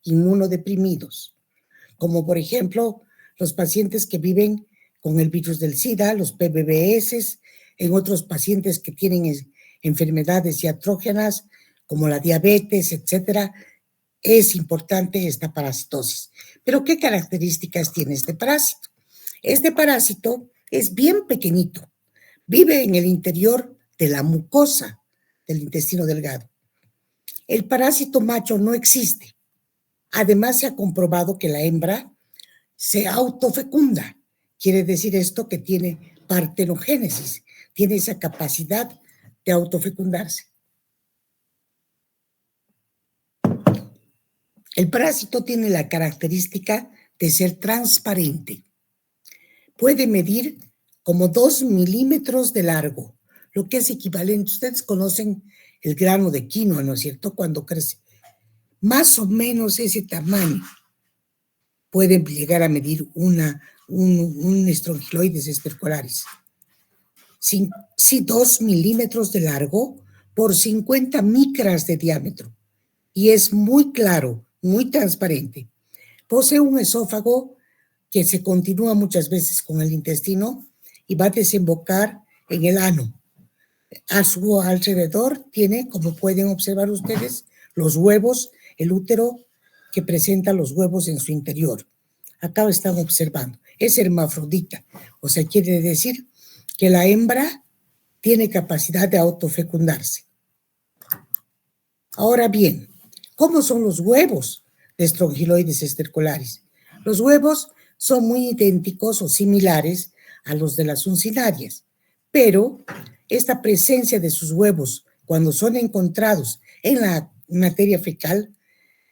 inmunodeprimidos, como por ejemplo los pacientes que viven con el virus del SIDA, los PBBS, en otros pacientes que tienen enfermedades iatrogénicas como la diabetes, etcétera. Es importante esta parasitosis. Pero ¿qué características tiene este parásito? Este parásito es bien pequeñito, vive en el interior de la mucosa del intestino delgado. El parásito macho no existe. Además, se ha comprobado que la hembra se autofecunda. Quiere decir esto que tiene partenogénesis, tiene esa capacidad de autofecundarse. El parásito tiene la característica de ser transparente. Puede medir como 2 milímetros de largo, lo que es equivalente. Ustedes conocen el grano de quinoa, ¿no es cierto?, cuando crece. Más o menos ese tamaño puede llegar a medir un estrongiloides estercolaris. Sí, 2 milímetros de largo por 50 micras de diámetro. Y es muy claro, muy transparente. Posee un esófago que se continúa muchas veces con el intestino y va a desembocar en el ano. A su alrededor tiene, como pueden observar ustedes, los huevos, el útero que presenta los huevos en su interior. Acá lo están observando. Es hermafrodita, o sea, quiere decir que la hembra tiene capacidad de autofecundarse. Ahora bien, ¿cómo son los huevos de estrongiloides estercolaris? Los huevos son muy idénticos o similares a los de las uncinarias, pero esta presencia de sus huevos cuando son encontrados en la materia fecal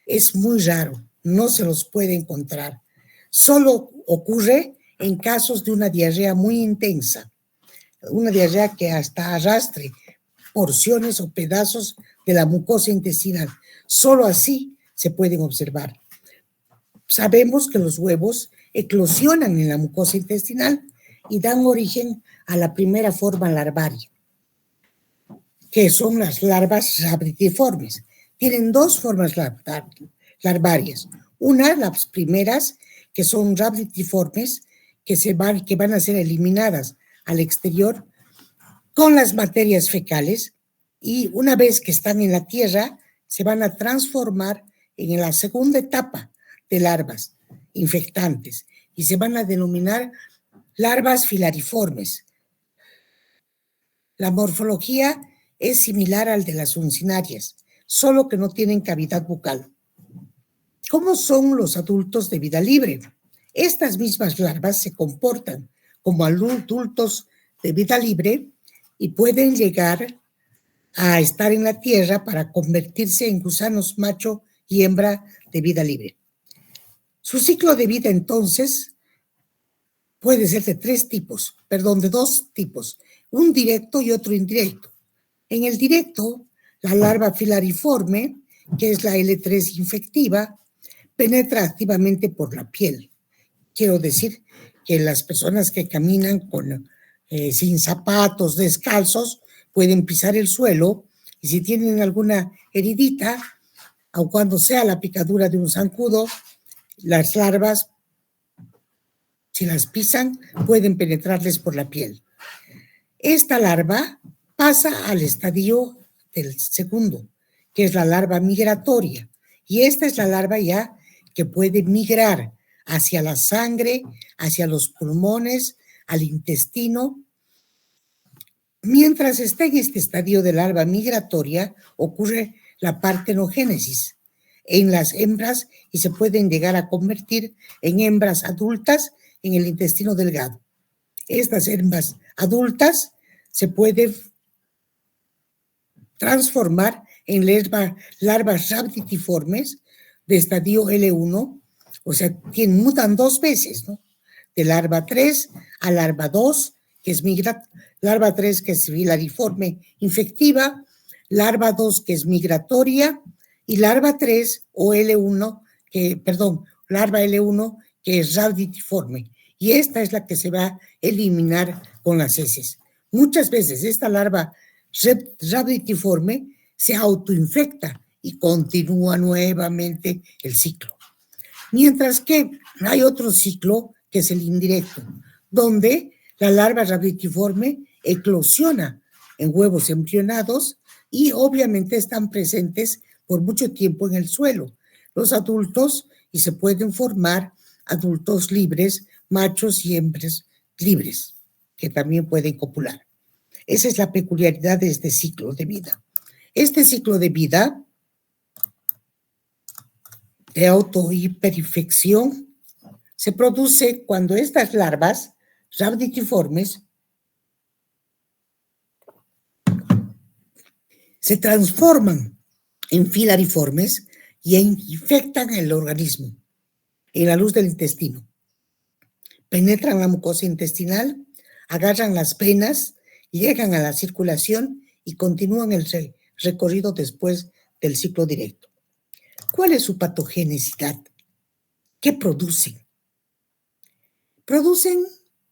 es muy raro, no se los puede encontrar. Solo ocurre en casos de una diarrea muy intensa, una diarrea que hasta arrastre porciones o pedazos de la mucosa intestinal. Solo así se pueden observar. Sabemos que los huevos eclosionan en la mucosa intestinal y dan origen a la primera forma larvaria, que son las larvas rabritiformes. Tienen dos formas larvarias. Una, las primeras, que son rabritiformes, que van a ser eliminadas al exterior con las materias fecales, y una vez que están en la tierra, se van a transformar en la segunda etapa de larvas infectantes y se van a denominar larvas filariformes. La morfología es similar al de las uncinarias, solo que no tienen cavidad bucal. ¿Cómo son los adultos de vida libre? Estas mismas larvas se comportan como adultos de vida libre y pueden llegar a estar en la tierra para convertirse en gusanos macho y hembra de vida libre. Su ciclo de vida, entonces, puede ser de de dos tipos, un directo y otro indirecto. En el directo, la larva filariforme, que es la L3 infectiva, penetra activamente por la piel. Quiero decir que las personas que caminan sin zapatos, descalzos, pueden pisar el suelo y si tienen alguna heridita, aun cuando sea la picadura de un zancudo, las larvas, si las pisan, pueden penetrarles por la piel. Esta larva pasa al estadio del segundo, que es la larva migratoria. Y esta es la larva ya que puede migrar hacia la sangre, hacia los pulmones, al intestino. Mientras está en este estadio de larva migratoria, ocurre la partenogénesis en las hembras y se pueden llegar a convertir en hembras adultas en el intestino delgado. Estas hembras adultas se pueden transformar en larvas rabritiformes de estadio L1, o sea, mutan 2 veces, ¿no? De larva 3 a larva 2, que es larva 3, que es filariforme infectiva, larva 2, que es migratoria, y larva 3 o L1, larva L1, que es rabritiforme. Y esta es la que se va a eliminar con las heces. Muchas veces esta larva rabritiforme se autoinfecta y continúa nuevamente el ciclo. Mientras que hay otro ciclo que es el indirecto, donde la larva radioactiforme eclosiona en huevos embrionados y obviamente están presentes por mucho tiempo en el suelo. Los adultos, y se pueden formar adultos libres, machos y hembras libres, que también pueden copular. Esa es la peculiaridad de este ciclo de vida. Este ciclo de vida de autohiperinfección se produce cuando estas larvas radioactiformes se transforman en filariformes y infectan el organismo en la luz del intestino. Penetran la mucosa intestinal, agarran las venas, llegan a la circulación y continúan el recorrido después del ciclo directo. ¿Cuál es su patogenicidad? ¿Qué producen? Producen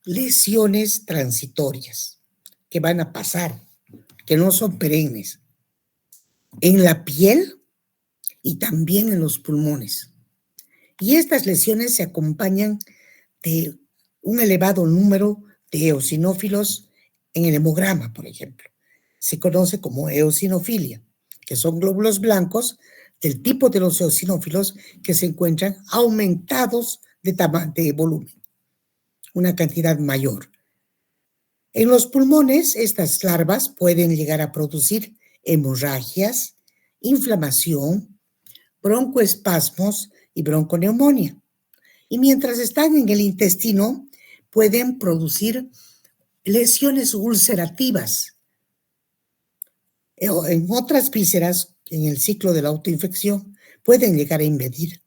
lesiones transitorias que van a pasar, que no son perennes, en la piel y también en los pulmones. Y estas lesiones se acompañan de un elevado número de eosinófilos en el hemograma, por ejemplo. Se conoce como eosinofilia, que son glóbulos blancos del tipo de los eosinófilos que se encuentran aumentados de volumen, una cantidad mayor. En los pulmones, estas larvas pueden llegar a producir hemorragias, inflamación, broncoespasmos y bronconeumonía. Y mientras están en el intestino, pueden producir lesiones ulcerativas. En otras vísceras, en el ciclo de la autoinfección, pueden llegar a invadir,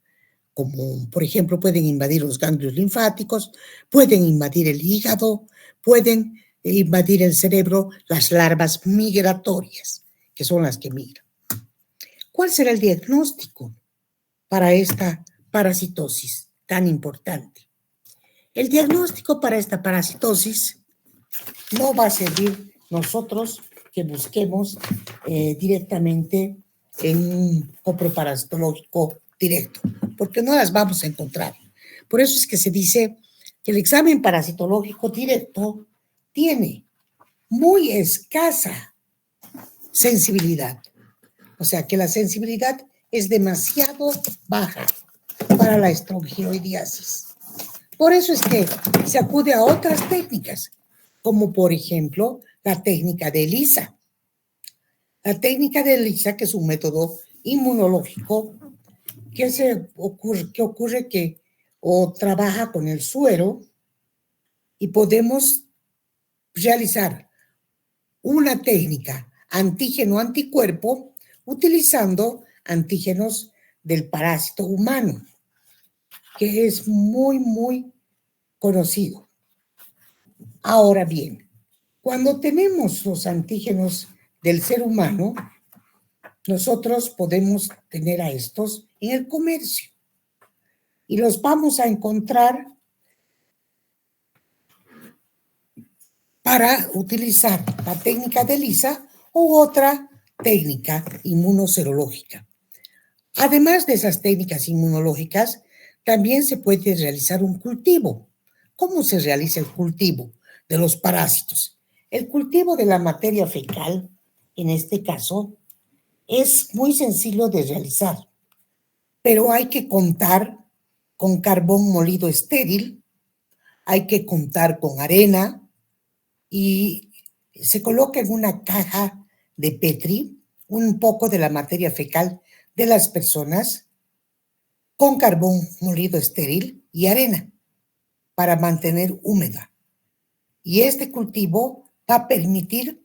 como por ejemplo pueden invadir los ganglios linfáticos, pueden invadir el hígado, pueden invadir el cerebro las larvas migratorias, que son las que migran. ¿Cuál será el diagnóstico para esta parasitosis tan importante? El diagnóstico para esta parasitosis no va a servir nosotros que busquemos directamente en un coproparasitológico directo, porque no las vamos a encontrar. Por eso es que se dice que el examen parasitológico directo tiene muy escasa sensibilidad. O sea que la sensibilidad es demasiado baja para la estrongiloidiasis. Por eso es que se acude a otras técnicas, como por ejemplo la técnica de ELISA. La técnica de ELISA, que es un método inmunológico que ocurre que o trabaja con el suero y podemos realizar una técnica antígeno-anticuerpo utilizando antígenos del parásito humano, que es muy, muy conocido. Ahora bien, cuando tenemos los antígenos del ser humano, nosotros podemos tener a estos en el comercio y los vamos a encontrar para utilizar la técnica de ELISA u otra técnica inmunoserológica. Además de esas técnicas inmunológicas, también se puede realizar un cultivo. ¿Cómo se realiza el cultivo de los parásitos? El cultivo de la materia fecal, en este caso, es muy sencillo de realizar, pero hay que contar con carbón molido estéril, hay que contar con arena y se coloca en una caja de Petri un poco de la materia fecal de las personas con carbón molido estéril y arena para mantener húmeda. Y este cultivo va a permitir,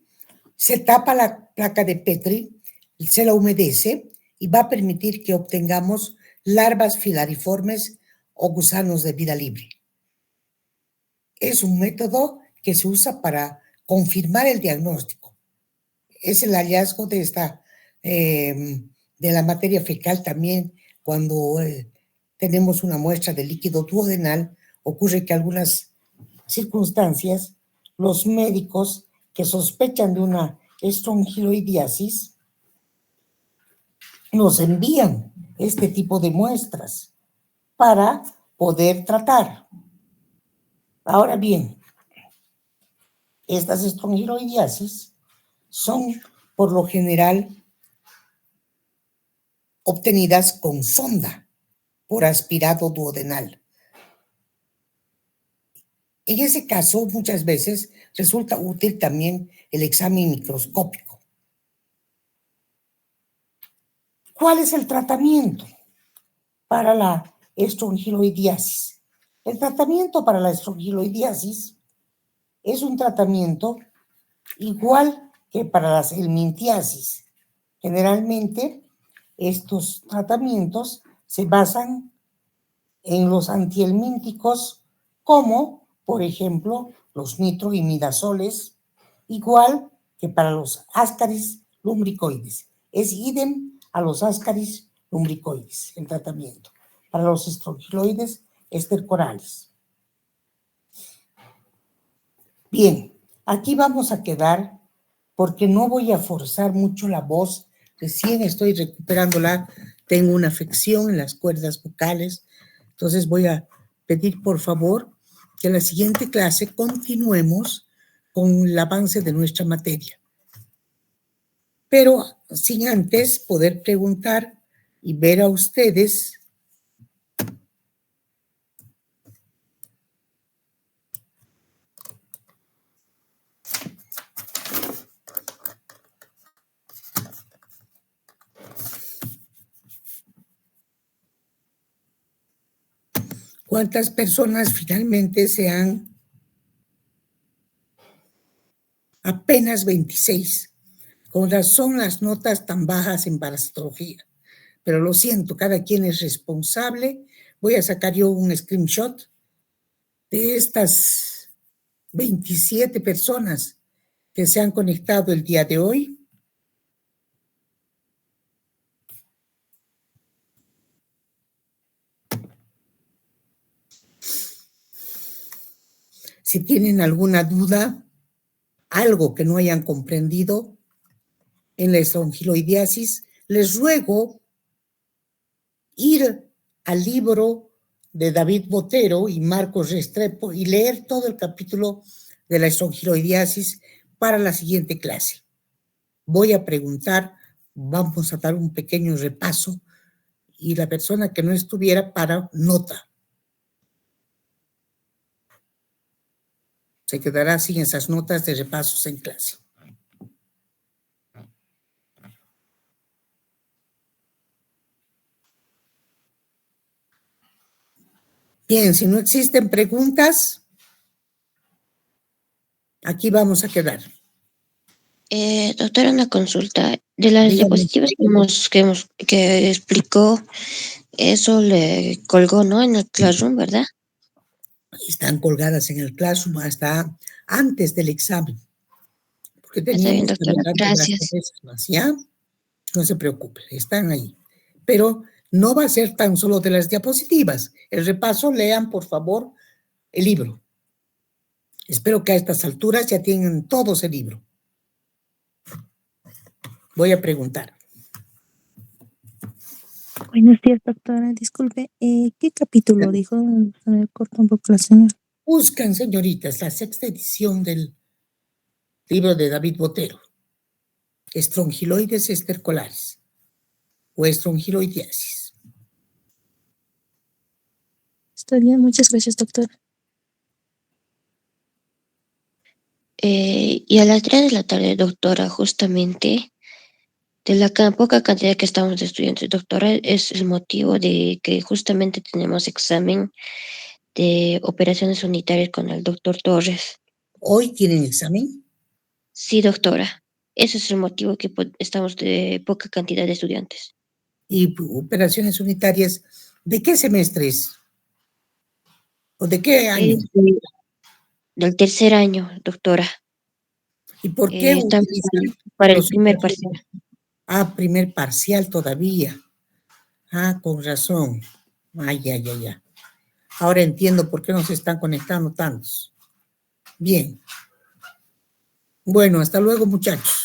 se tapa la placa de Petri, se la humedece y va a permitir que obtengamos larvas filariformes o gusanos de vida libre. Es un método que se usa para confirmar el diagnóstico. Es el hallazgo de de la materia fecal también cuando tenemos una muestra de líquido duodenal. Ocurre que algunas circunstancias, los médicos que sospechan de una estrongiloidiasis nos envían este tipo de muestras para poder tratar. Ahora bien, estas estrongiloidiasis son por lo general obtenidas con sonda por aspirado duodenal. En ese caso, muchas veces resulta útil también el examen microscópico. ¿Cuál es el tratamiento para la estrongiloidiasis? El tratamiento para la estrongiloidiasis es un tratamiento igual que para la helmintiasis. Generalmente, estos tratamientos se basan en los antihelmínticos como, por ejemplo, los nitroimidazoles, igual que para los ascaris lumbricoides. Es idem a los ascaris lumbricoides el tratamiento. Para los estrongiloides estercorales. Bien, aquí vamos a quedar porque no voy a forzar mucho la voz. Recién estoy recuperándola. Tengo una afección en las cuerdas vocales. Entonces voy a pedir, por favor, que en la siguiente clase continuemos con el avance de nuestra materia. Pero sin antes poder preguntar y ver a ustedes cuántas personas finalmente se han... Apenas 26. Con razón las notas tan bajas en parasitología. Pero lo siento, cada quien es responsable. Voy a sacar yo un screenshot de estas 27 personas que se han conectado el día de hoy. Si tienen alguna duda, algo que no hayan comprendido en la estrongiloidiasis, les ruego ir al libro de David Botero y Marcos Restrepo y leer todo el capítulo de la estrongiloidiasis para la siguiente clase. Voy a preguntar, vamos a dar un pequeño repaso y la persona que no estuviera para nota. Se quedará sin esas notas de repasos en clase. Bien, si no existen preguntas, aquí vamos a quedar. Doctora, una consulta. De las Dígame. diapositivas que explicó, eso le colgó, ¿no? En el Classroom, ¿verdad? Están colgadas en el Classroom hasta antes del examen. Porque Está bien, teníamos que doctora. hablar de las Gracias. cabezas más, ¿ya? No se preocupe, están ahí. Pero no va a ser tan solo de las diapositivas. El repaso, lean, por favor, el libro. Espero que a estas alturas ya tienen todos el libro. Voy a preguntar. Buenos días, doctora. Disculpe, ¿qué capítulo dijo? Se me corta un poco la señal. Buscan, señoritas, la 6ª edición del libro de David Botero. Estrongiloides estercolares o estrongiloidiasis. Está bien, muchas gracias, doctora. Y a las 3 de la tarde, doctora, justamente, de la poca cantidad que estamos de estudiantes, doctora, es el motivo de que justamente tenemos examen de operaciones unitarias con el doctor Torres. ¿Hoy tienen examen? Sí, doctora. Ese es el motivo que estamos de poca cantidad de estudiantes. ¿Y operaciones unitarias de qué semestres? ¿O de qué año? Del tercer año, doctora. ¿Y por qué Estamos utilizan para el los primer parcial. primer parcial todavía? Con razón. Ya. Ahora entiendo por qué no se están conectando tantos. Bien. Bueno, hasta luego, muchachos.